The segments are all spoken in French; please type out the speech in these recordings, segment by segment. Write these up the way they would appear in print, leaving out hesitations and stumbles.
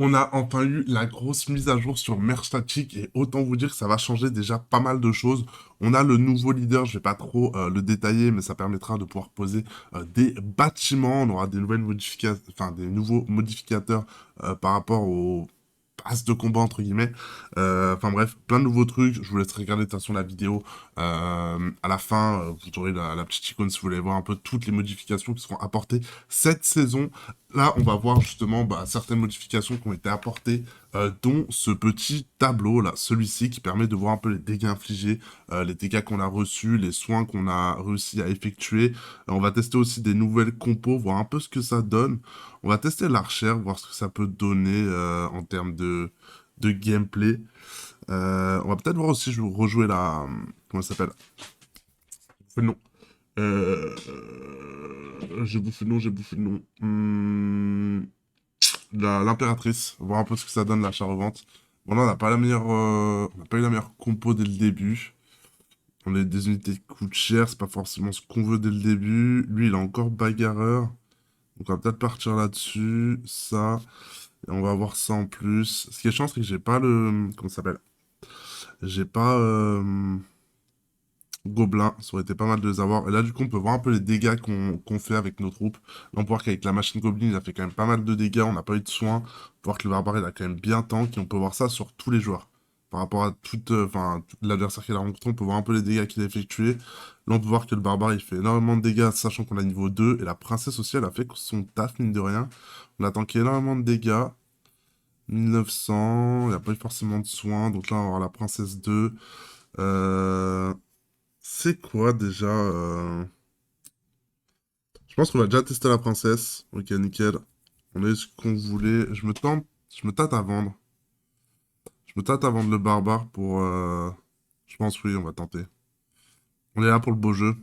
On a enfin eu la grosse mise à jour sur Merge Static et autant vous dire que ça va changer déjà pas mal de choses. On a le nouveau leader, je vais pas trop le détailler, mais ça permettra de pouvoir poser des bâtiments. On aura des nouvelles modifications, enfin des nouveaux modificateurs par rapport aux passes de combat entre guillemets. Enfin bref, plein de nouveaux trucs. Je vous laisserai regarder de toute façon la vidéo. À la fin, vous aurez la petite icône si vous voulez voir un peu toutes les modifications qui seront apportées cette saison. Là, on va voir justement certaines modifications qui ont été apportées, dont ce petit tableau là, celui-ci qui permet de voir un peu les dégâts infligés, les dégâts qu'on a reçus, les soins qu'on a réussi à effectuer. On va tester aussi des nouvelles compos, voir un peu ce que ça donne. On va tester l'archer, voir ce que ça peut donner en termes de gameplay. On va peut-être voir aussi, je vais rejouer la... Comment ça s'appelle? Non. J'ai bouffé le nom, j'ai bouffé le nom. L'impératrice, voir un peu ce que ça donne l'achat-revente. Bon, là, on n'a pas la meilleure, on n'a pas eu la meilleure compo dès le début. On a des unités qui coûtent cher, c'est pas forcément ce qu'on veut dès le début. Lui, il a encore bagarreur. Donc, on va peut-être partir là-dessus. Ça. Et on va voir ça en plus. Ce qui est chiant, c'est que j'ai pas le. Comment ça s'appelle? J'ai pas. Gobelins, ça aurait été pas mal de les avoir. Et là, du coup, on peut voir un peu les dégâts qu'on fait avec nos troupes. Là, on peut voir qu'avec la machine Goblin, il a fait quand même pas mal de dégâts. On n'a pas eu de soins. On peut voir que le barbare, il a quand même bien tank. Et on peut voir ça sur tous les joueurs. Par rapport à toute, tout l'adversaire qu'il a rencontré, on peut voir un peu les dégâts qu'il a effectués. Là, on peut voir que le barbare, il fait énormément de dégâts, sachant qu'on a niveau 2. Et la princesse aussi, elle a fait son taf, mine de rien. On a tanké énormément de dégâts. 1900, il n'y a pas eu forcément de soins. Donc là, on va avoir la princesse 2. Euh, c'est quoi déjà Je pense qu'on va déjà tester la princesse. Ok, nickel. On a eu ce qu'on voulait. Je me tâte à vendre. Je me tâte à vendre le barbare pour... Je pense oui, on va tenter. On est là pour le beau jeu.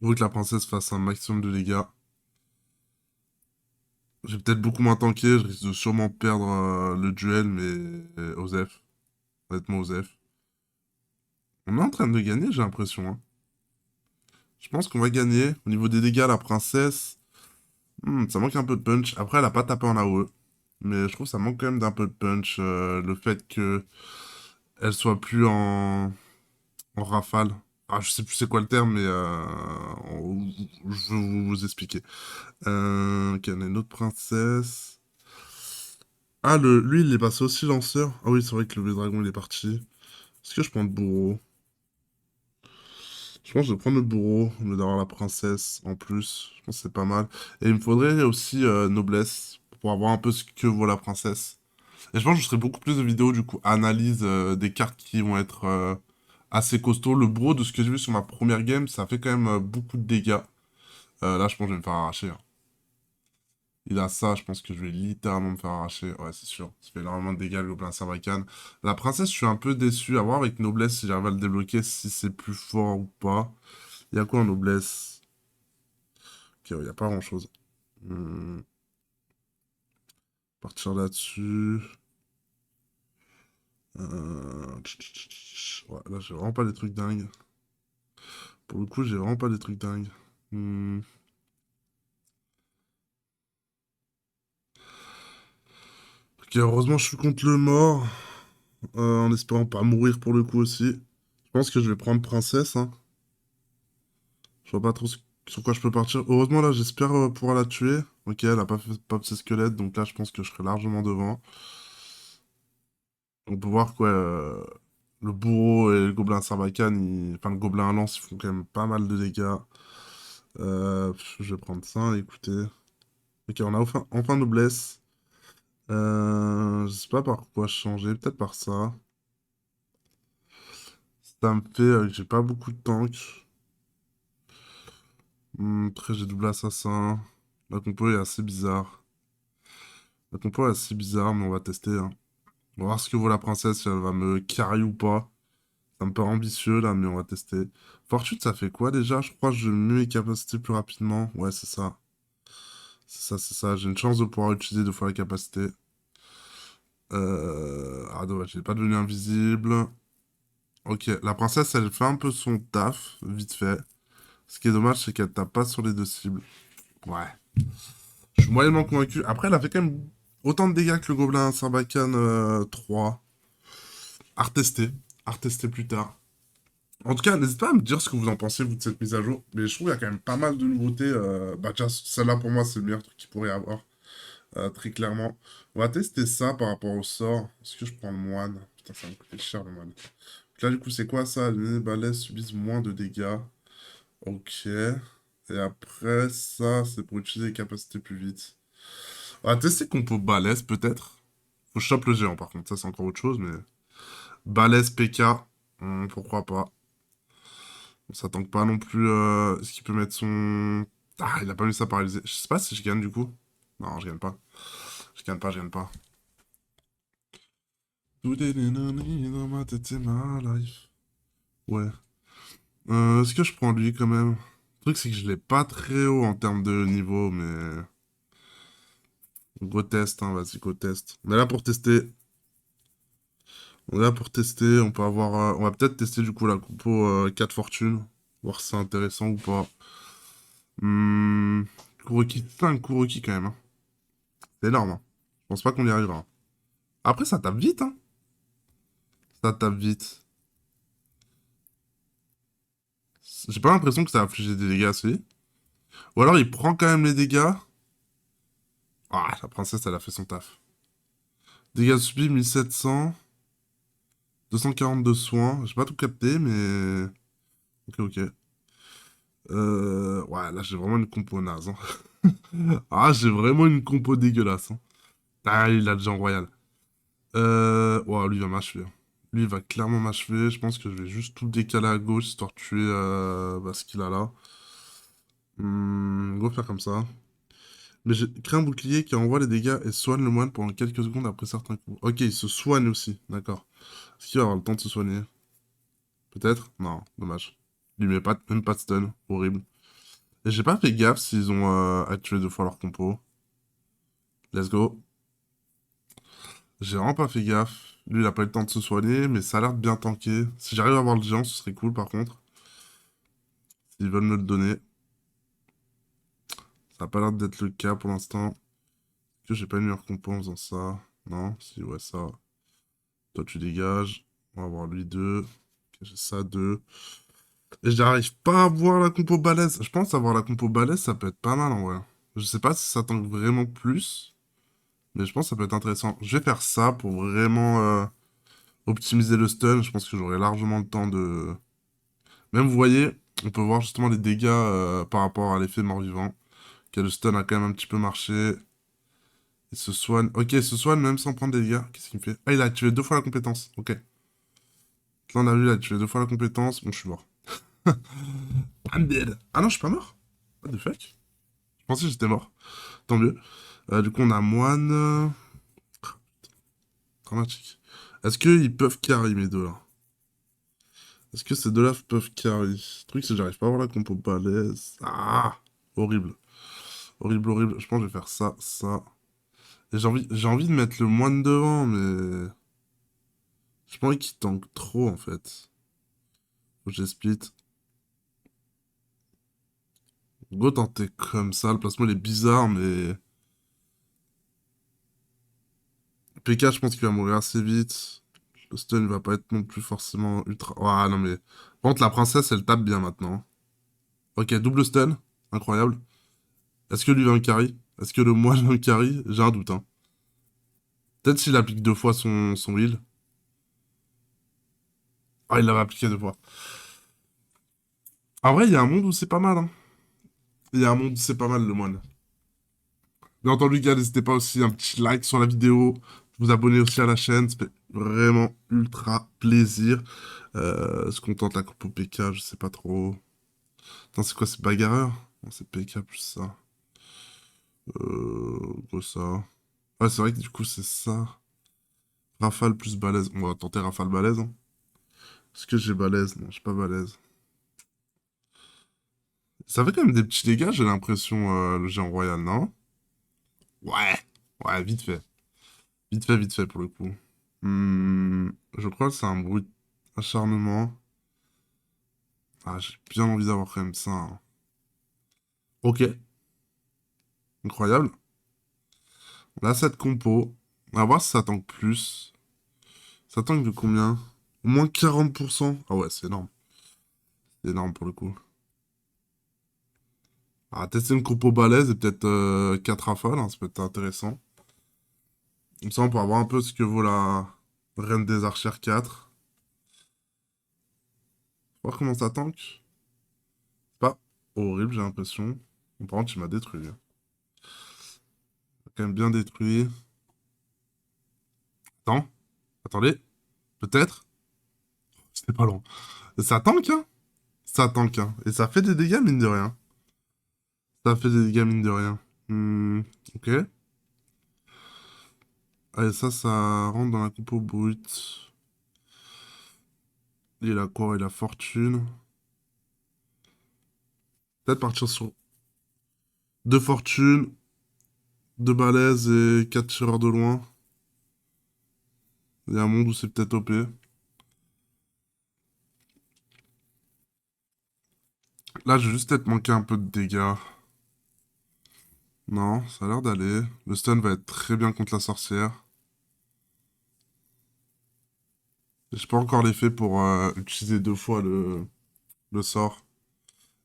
On veut que la princesse fasse un maximum de dégâts. J'ai peut-être beaucoup moins tanké, je risque de sûrement perdre le duel, mais Osef. Honnêtement, Osef. On est en train de gagner, j'ai l'impression, hein. Je pense qu'on va gagner. Au niveau des dégâts, la princesse, ça manque un peu de punch. Après, elle a pas tapé en AOE. Mais je trouve que ça manque quand même d'un peu de punch. Le fait que elle soit plus en rafale. Ah, je sais plus c'est quoi le terme, mais je vais vous expliquer. Ok, on a une autre princesse. Ah, lui, il est passé aussi lanceur. Ah oui, c'est vrai que le dragon, il est parti. Est-ce que je prends le bourreau? Je pense que je vais prendre le bourreau, au lieu d'avoir la princesse en plus. Je pense que c'est pas mal. Et il me faudrait aussi noblesse, pour voir un peu ce que vaut la princesse. Et je pense que je ferai beaucoup plus de vidéos, du coup, analyse des cartes qui vont être assez costauds. Le bourreau, de ce que j'ai vu sur ma première game, ça fait quand même beaucoup de dégâts. Là, je pense que je vais me faire arracher, hein. Il a ça, je pense que je vais littéralement me faire arracher. Ouais, c'est sûr. Ça fait énormément de dégâts, le gobelin Sarbacane. La princesse, je suis un peu déçu. À voir avec noblesse si j'arrive à le débloquer, si c'est plus fort ou pas. Il y a quoi en noblesse? Ok, il n'y a pas grand-chose. Partir là-dessus. Ouais, là, j'ai vraiment pas des trucs dingues. Pour le coup, j'ai vraiment pas des trucs dingues. Hmm. Ok, heureusement, je suis contre le mort. En espérant pas mourir pour le coup aussi. Je pense que je vais prendre princesse, hein. Je vois pas trop sur quoi je peux partir. Heureusement, là, j'espère pouvoir la tuer. Ok, elle a pas fait pop ses squelettes, donc là, je pense que je serai largement devant. On peut voir quoi. Le bourreau et le gobelin sarbacane, enfin le gobelin à lance, ils font quand même pas mal de dégâts. Je vais prendre ça, écoutez. Ok, on a enfin noblesse. Je sais pas par quoi changer, peut-être par ça. Ça me fait que j'ai pas beaucoup de tanks. Après, j'ai double assassin. La compo est assez bizarre. La compo est assez bizarre, mais on va tester, hein. On va voir ce que vaut la princesse, si elle va me carry ou pas. Ça me paraît ambitieux là, mais on va tester. Fortune, ça fait quoi déjà? Je crois que je mets mes capacités plus rapidement. Ouais, c'est ça. C'est ça, c'est ça. J'ai une chance de pouvoir utiliser 2 fois la capacité. Ah, dommage, j'ai pas devenu invisible. Ok, la princesse, elle fait un peu son taf, vite fait. Ce qui est dommage, c'est qu'elle tape pas sur les deux cibles. Ouais. Je suis moyennement convaincu. Après, elle a fait quand même. Autant de dégâts que le gobelin Sarbacane 3. À retester. À retester plus tard. En tout cas, n'hésitez pas à me dire ce que vous en pensez, vous, de cette mise à jour. Mais je trouve qu'il y a quand même pas mal de nouveautés. Bah, déjà, celle-là, pour moi, c'est le meilleur truc qu'il pourrait y avoir. Très clairement. On va tester ça par rapport au sort. Est-ce que je prends le moine? Putain, ça va me coûter cher, le moine. Donc là, du coup, c'est quoi ça? Les balaises subissent moins de dégâts. Ok. Et après, ça, c'est pour utiliser les capacités plus vite. On va tester compo balèze, peut-être. Faut que je chope le géant, par contre. Ça, c'est encore autre chose, mais... Balèze PK. Pourquoi pas. Ça tank pas non plus. Est-ce qu'il peut mettre son... Ah, il a pas mis ça paralysé. Je sais pas si je gagne, du coup. Non, je gagne pas. Je gagne pas, je gagne pas. Tout est dans ma tête, c'est ma life. Ouais. Est-ce que je prends lui, quand même? Le truc, c'est que je l'ai pas très haut en termes de niveau, mais... Go test, hein, vas-y, go test. On est là pour tester. On est là pour tester. On peut avoir. On va peut-être tester du coup la compo 4 fortune. Voir si c'est intéressant ou pas. Hmm. Kuroki, 5 Kuroki quand même, hein. C'est énorme, hein. Je pense pas qu'on y arrivera. Après, ça tape vite, hein. Ça tape vite. J'ai pas l'impression que ça a infligé des dégâts à celui. Ou alors il prend quand même les dégâts. Ah, la princesse, elle a fait son taf. Dégâts subis 1700. 242 soins. J'ai pas tout capté, mais. Ok, ok. Ouais, là j'ai vraiment une compo naze, hein. Ah, j'ai vraiment une compo dégueulasse, hein. Ah, il a déjà en royal. Ouais, lui il va m'achever, hein. Lui il va clairement m'achever. Je pense que je vais juste tout décaler à gauche histoire de tuer bah, ce qu'il a là. On va faire comme ça. Mais j'ai créé un bouclier qui envoie les dégâts et soigne le moine pendant quelques secondes après certains coups. Ok, il se soigne aussi, d'accord. Est-ce qu'il va avoir le temps de se soigner? Peut-être? Non, dommage. Il lui met pas, même pas de stun, horrible. Et j'ai pas fait gaffe s'ils ont activé 2 fois leur compo. Let's go. J'ai vraiment pas fait gaffe. Lui, il a pas eu le temps de se soigner, mais ça a l'air de bien tanker. Si j'arrive à avoir le géant, ce serait cool par contre. S'ils veulent me le donner. Ça a pas l'air d'être le cas pour l'instant. Que j'ai pas une meilleure compo en faisant ça. Non, si, ouais, ça. Toi, tu dégages. On va avoir lui 2. J'ai ça 2. Et j'arrive pas à avoir la compo balèze. Je pense avoir la compo balèze, ça peut être pas mal en vrai. Je sais pas si ça tank vraiment plus. Mais je pense que ça peut être intéressant. Je vais faire ça pour vraiment optimiser le stun. Je pense que j'aurai largement le temps de... Même, vous voyez, on peut voir justement les dégâts par rapport à l'effet mort-vivant. Que le stun a quand même un petit peu marché. Il se soigne. Ok, il se soigne même sans prendre des dégâts. Qu'est-ce qu'il me fait? Ah, il a activé 2 fois la compétence. Ok. Là, on a vu, il a activé 2 fois la compétence. Bon, je suis mort. I'm dead. Ah non, je suis pas mort. What the fuck? Je pensais que j'étais mort. Tant mieux. Du coup, on a moine. Dramatique. Est-ce qu'ils peuvent carry, mes deux là? Est-ce que ces deux-là peuvent carry? Le truc, c'est que j'arrive pas à avoir la compo balèze. Ah! Horrible. Horrible, horrible. Je pense que je vais faire ça, ça. Et j'ai envie de mettre le moine devant, mais... J'ai pas envie qu'il tank trop, en fait. Faut que je split. Go tenter comme ça. Le placement, il est bizarre, mais... PK, je pense qu'il va mourir assez vite. Le stun, il va pas être non plus forcément ultra... Ah, non, mais... Par contre, la princesse, elle tape bien, maintenant. Ok, double stun. Incroyable. Est-ce que lui va me carry? Est-ce que le moine va me carry? J'ai un doute, hein. Peut-être s'il applique 2 fois son heal. Ah, il l'avait appliqué 2 fois. En vrai, il y a un monde où c'est pas mal, hein. Il y a un monde où c'est pas mal, le moine. Bien entendu, gars, n'hésitez pas aussi un petit like sur la vidéo. Vous abonner aussi à la chaîne. Ça fait vraiment ultra plaisir. Est-ce qu'on tente la compo PK? Je sais pas trop. Attends, c'est quoi? C'est bagarreur? Non, c'est PK plus ça. Quoi ça? Ouais, c'est vrai que du coup, c'est ça. Rafale plus balèze. On va tenter rafale balèze, hein. Est-ce que j'ai balèze? Non, j'ai pas balèze. Ça fait quand même des petits dégâts, j'ai l'impression, le géant royal, non? Ouais. Ouais, vite fait. Vite fait pour le coup. Je crois que c'est un bruit acharnement. Ah, j'ai bien envie d'avoir quand même ça, hein. Ok, incroyable. Là, cette compo, on va voir si ça tank plus. Ça tank de combien? Au moins 40%. Ah ouais, c'est énorme. C'est énorme pour le coup. On va tester une compo balèze et peut-être 4 rafales, hein, ça peut être intéressant. Comme ça, on pourra voir un peu ce que vaut la Reine des Archères 4. Voir comment ça tank. C'est pas horrible, j'ai l'impression. Bon, par contre, il m'a détruit. Il m'a quand même bien détruit. Attends, attendez. Peut-être. C'était pas long. Ça tank, hein? Ça tank, hein. Et ça fait des dégâts, mine de rien. Ça fait des dégâts, mine de rien. Ok. Allez, ça rentre dans la compo brute. Il a quoi? Il a fortune. Peut-être partir sur deux fortunes, deux balaises et quatre tireurs de loin. Il y a un monde où c'est peut-être OP. Là, je vais juste peut-être manquer un peu de dégâts. Non, ça a l'air d'aller. Le stun va être très bien contre la sorcière. J'ai pas encore l'effet pour utiliser deux fois le sort.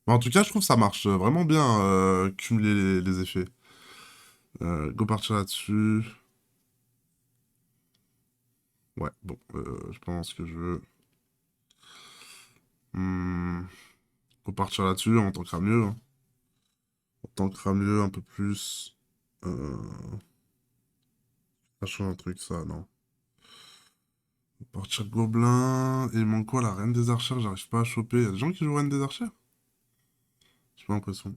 Mais en tout cas, je trouve que ça marche vraiment bien, cumuler les effets. Go partir là-dessus. Ouais, bon, je pense que je veux. Hmm, Go partir là-dessus, on tankera mieux, hein. On tankera mieux un peu plus. Euh, Ça change un truc, ça, non. Partir gobelin. Et il manque quoi, la reine des archères? J'arrive pas à choper. Y a des gens qui jouent reine des archères? J'ai pas l'impression.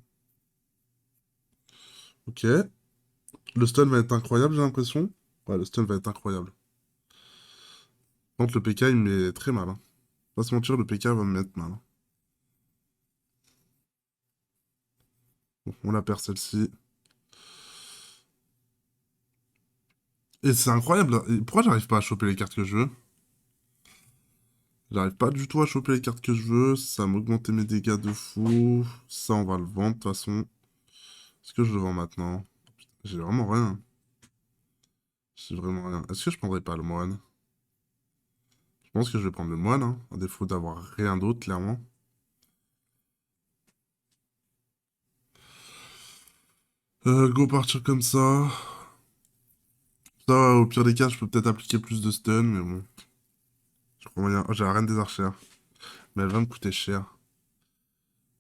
Ok. Le stun va être incroyable, j'ai l'impression. Ouais, le stun va être incroyable. Par contre, le PK, il me met très mal, hein. Pas se mentir, le PK va me mettre mal, hein. Bon, on la perd celle-ci. Et c'est incroyable, hein. Et pourquoi j'arrive pas à choper les cartes que je veux? J'arrive pas du tout à choper les cartes que je veux. Ça va m'augmenter mes dégâts de fou. Ça, on va le vendre, de toute façon. Est-ce que je le vends maintenant? J'ai vraiment rien. J'ai vraiment rien. Est-ce que je prendrais pas le moine? Je pense que je vais prendre le moine, hein, à défaut d'avoir rien d'autre, clairement. Go partir comme ça. Ça, au pire des cas, je peux peut-être appliquer plus de stun, mais bon. Je crois moyen. Oh, j'ai la reine des archères. Mais elle va me coûter cher.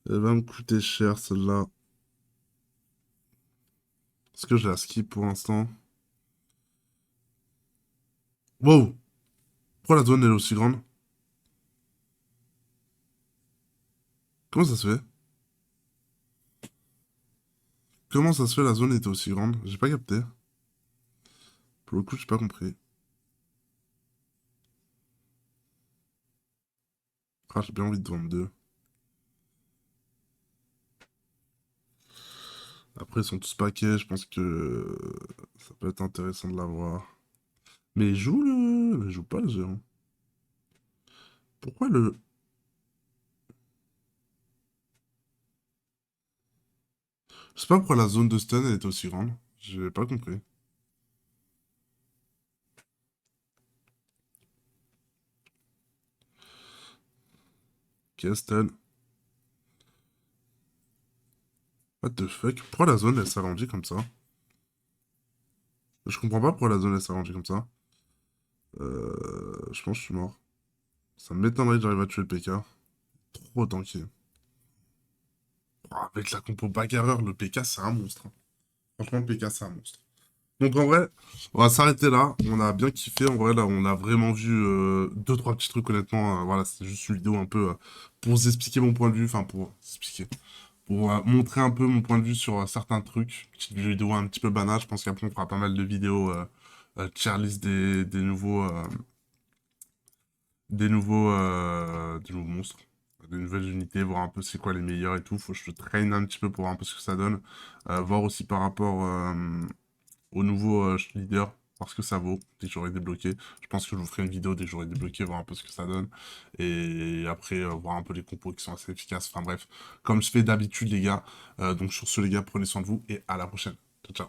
Elle va me coûter cher, celle-là. Est-ce que je la skip pour l'instant? Wow! Pourquoi la zone elle est aussi grande? Comment ça se fait? Comment ça se fait la zone était aussi grande? J'ai pas capté. Pour le coup, j'ai pas compris. Ah, j'ai bien envie de vendre deux. Après, ils sont tous paquets, je pense que ça peut être intéressant de l'avoir. Mais il joue le... Il joue pas le géant. Pourquoi le... Je sais pas pourquoi la zone de stun elle est aussi grande. J'ai pas compris. Ok, stun. What the fuck? Pourquoi la zone elle s'agrandit comme ça? Je comprends pas pourquoi la zone elle s'agrandit comme ça. Je pense que je suis mort. Ça m'étonnerait que j'arrive à tuer le PK. Trop tanké. Oh, avec la compo bagarreur, le PK c'est un monstre, hein. Franchement, le PK c'est un monstre. Donc en vrai, on va s'arrêter là. On a bien kiffé. En vrai, là, on a vraiment vu deux, trois petits trucs, honnêtement. Voilà, c'est juste une vidéo un peu pour vous expliquer mon point de vue. Enfin, pour vous expliquer. Pour montrer un peu mon point de vue sur certains trucs. Petite vidéo un petit peu banale. Je pense qu'après, on fera pas mal de vidéos tier list des nouveaux monstres. Des nouvelles unités, voir un peu c'est quoi les meilleurs et tout. Faut que je traîne un petit peu pour voir un peu ce que ça donne. Voir aussi par rapport au nouveau leader, parce que ça vaut, dès que j'aurai débloqué. Je pense que je vous ferai une vidéo dès que j'aurai débloqué, voir un peu ce que ça donne. Et après, voir un peu les compos qui sont assez efficaces. Enfin bref, comme je fais d'habitude les gars. Donc sur ce les gars, prenez soin de vous et à la prochaine. Ciao, ciao.